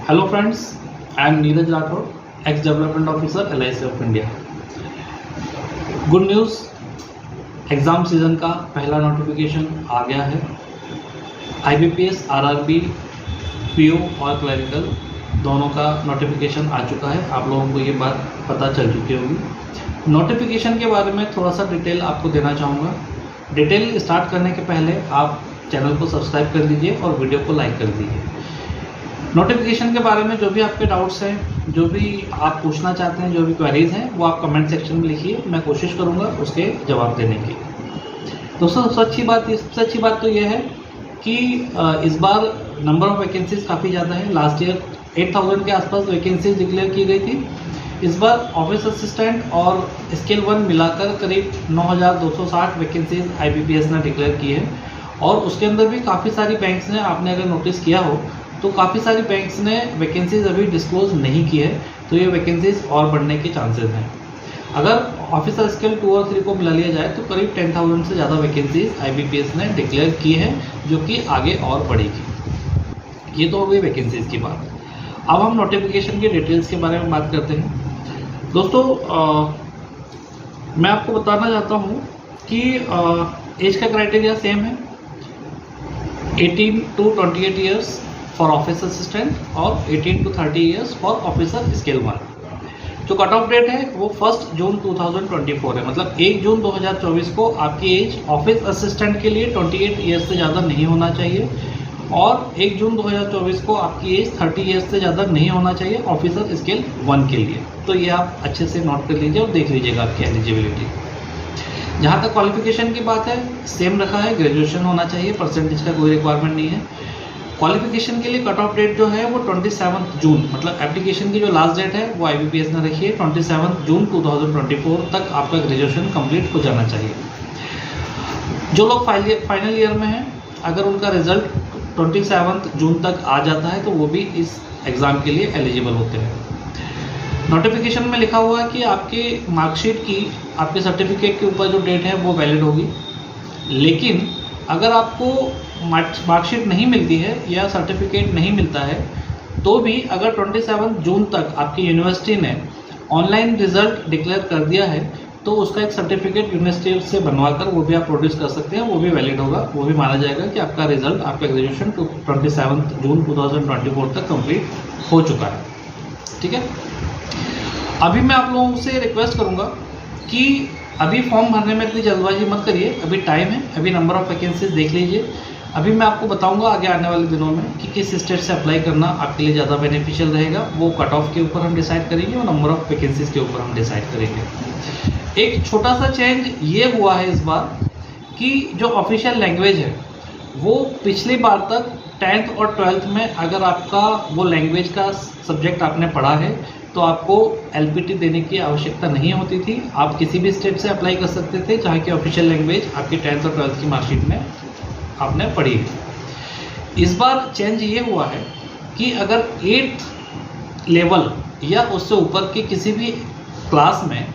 Hello friends, I am Neeraj Rathod, ex-development officer LIC of India. Good news, exam season का पहला notification आ गया है। IBPS, RRB, PO और clerical दोनों का नोटिफिकेशन आ चुका है। आप लोगों को ये बात पता चल चुकी होगी। नोटिफिकेशन के बारे में थोड़ा सा डिटेल आपको देना चाहूँगा। डिटेल स्टार्ट करने के पहले आप चैनल को सब्सक्राइब कर लीजिए और वीडियो को लाइक कर दीजिए। नोटिफिकेशन के बारे में जो भी आपके डाउट्स हैं, जो भी आप पूछना चाहते हैं, जो भी क्वेरीज हैं, वो आप कमेंट सेक्शन में लिखिए। मैं कोशिश करूंगा उसके जवाब देने की। दोस्तों, सबसे अच्छी बात तो ये है कि इस बार नंबर ऑफ वैकेंसीज काफ़ी ज़्यादा है। लास्ट ईयर 8000 के आसपास वैकेंसीज डिक्लेयर की गई थी। इस बार ऑफिस असिस्टेंट और स्केल 1 मिलाकर करीब 9260 वैकेंसीज IBPS ने डिक्लेयर की है। और उसके अंदर भी काफ़ी सारी बैंक्स ने, आपने अगर नोटिस किया हो तो काफ़ी सारी बैंक्स ने वैकेंसीज अभी डिस्क्लोज नहीं की है, तो ये वैकेंसीज और बढ़ने के चांसेस हैं। अगर ऑफिसर स्केल 2 और 3 को मिला लिया जाए तो करीब 10,000 से ज़्यादा वैकेंसीज IBPS ने डिक्लेयर की है, जो कि आगे और बढ़ेगी। ये तो हो गई वैकेंसीज की बात। अब हम नोटिफिकेशन के डिटेल्स के बारे में बात करते हैं। दोस्तों, मैं आपको बताना चाहता हूँ कि एज का क्राइटेरिया सेम है, 18 to 28 years for office assistant और 18 to 30 years for officer scale 1। जो कट ऑफ डेट है वो 1 जून 2024 है, मतलब 1 जून 2024 को आपकी एज ऑफिस असिस्टेंट के लिए 28 ईयर्स से ज़्यादा नहीं होना चाहिए और 1 जून 2024 को आपकी एज 30 ईयर्स से ज़्यादा नहीं होना चाहिए ऑफिसर स्केल 1 के लिए। तो ये आप अच्छे से नोट कर लीजिए और देख लीजिएगा आपकी एलिजिबिलिटी। जहाँ तक क्वालिफिकेशन की बात है, सेम रखा है, ग्रेजुएशन होना चाहिए, परसेंटेज का कोई रिक्वायरमेंट नहीं है। क्वालिफिकेशन के लिए कट ऑफ डेट जो है वो 27 जून, मतलब एप्लीकेशन की जो लास्ट डेट है वो IBPS ने रखी है 27 जून 2024 तक आपका ग्रेजुएशन कंप्लीट हो जाना चाहिए। जो लोग फाइनल ईयर में हैं, अगर उनका रिजल्ट 27 जून तक आ जाता है तो वो भी इस एग्ज़ाम के लिए एलिजिबल होते हैं। नोटिफिकेशन में लिखा हुआ है कि आपके मार्कशीट की, आपके सर्टिफिकेट के ऊपर जो डेट है वो वैलिड होगी, लेकिन अगर आपको मार्कशीट नहीं मिलती है या सर्टिफिकेट नहीं मिलता है तो भी अगर 27 जून तक आपकी यूनिवर्सिटी ने ऑनलाइन रिजल्ट डिक्लेयर कर दिया है तो उसका एक सर्टिफिकेट यूनिवर्सिटी से बनवाकर वो भी आप प्रोड्यूस कर सकते हैं, वो भी वैलिड होगा, वो भी माना जाएगा कि आपका रिजल्ट, आपका ग्रेजुएशन 27 जून 2024 तक कंप्लीट हो चुका है। ठीक है। अभी मैं आप लोगों से रिक्वेस्ट करूँगा कि अभी फॉर्म भरने में इतनी जल्दबाजी मत करिए, अभी टाइम है, अभी नंबर ऑफ वैकेंसीज देख लीजिए। अभी मैं आपको बताऊंगा आगे आने वाले दिनों में कि किस स्टेट से अप्लाई करना आपके लिए ज़्यादा बेनिफिशियल रहेगा। वो कट ऑफ के ऊपर हम डिसाइड करेंगे और नंबर ऑफ वैकेंसीज के ऊपर हम डिसाइड करेंगे। एक छोटा सा चेंज ये हुआ है इस बार कि जो ऑफिशियल लैंग्वेज है वो पिछली बार तक 10th और 12th में अगर आपका वो लैंग्वेज का सब्जेक्ट आपने पढ़ा है तो आपको LPT देने की आवश्यकता नहीं होती थी। आप किसी भी स्टेट से अप्लाई कर सकते थे जहाँ की ऑफिशियल लैंग्वेज आपकी 10th और 12th की मार्कशीट में आपने पढ़ी है। इस बार चेंज ये हुआ है कि अगर 8th लेवल या उससे ऊपर के किसी भी क्लास में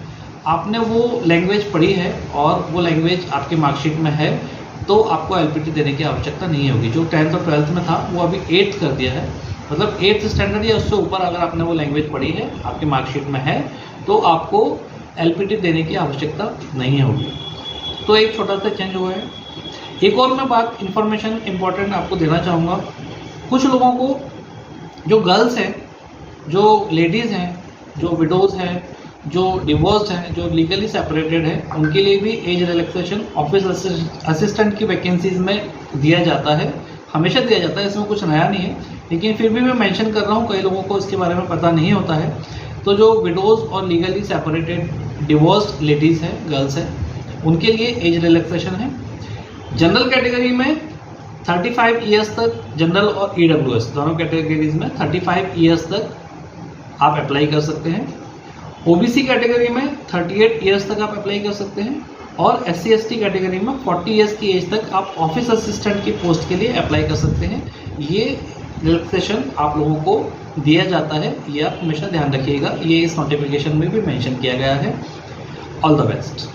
आपने वो लैंग्वेज पढ़ी है और वो लैंग्वेज आपकी मार्कशीट में है तो आपको LPT देने की आवश्यकता नहीं होगी। जो 10th और 12th में था वो अभी 8th कर दिया है, मतलब 8th स्टैंडर्ड या उससे ऊपर अगर आपने वो लैंग्वेज पढ़ी है, आपकी मार्कशीट में है, तो आपको LPT देने की आवश्यकता नहीं होगी। तो एक छोटा सा चेंज हुआ है। एक और मैं बात, इन्फॉर्मेशन इम्पॉर्टेंट आपको देना चाहूँगा। कुछ लोगों को, जो गर्ल्स हैं, जो लेडीज़ हैं, जो विडोज़ हैं, जो डिवोर्स्ड हैं, जो लीगली सेपरेटेड हैं, उनके लिए भी एज रिलैक्सेशन ऑफिस असिस्टेंट की वैकेंसीज में दिया जाता है, हमेशा दिया जाता है, इसमें कुछ नया नहीं है, लेकिन फिर भी मैं मेंशन कर रहा हूँ, कई लोगों को इसके बारे में पता नहीं होता है। तो जो विडोज़ और लीगली सेपरेटेड डिवोर्स्ड लेडीज़ हैं, गर्ल्स हैं, उनके लिए एज रिलैक्सेशन है। जनरल कैटेगरी में 35 ईयर्स तक, जनरल और EWS दोनों कैटेगरीज में 35 ईयर्स तक आप अप्लाई कर सकते हैं। OBC कैटेगरी में 38 ईयर्स तक आप अप्लाई कर सकते हैं और SC ST कैटेगरी में 40 ईयर्स की एज तक आप ऑफिस असिस्टेंट की पोस्ट के लिए अप्लाई कर सकते हैं। ये रिलैक्सेशन आप लोगों को दिया जाता है, ये आप हमेशा ध्यान रखिएगा। ये इस नोटिफिकेशन में भी मेंशन किया गया है। All the best.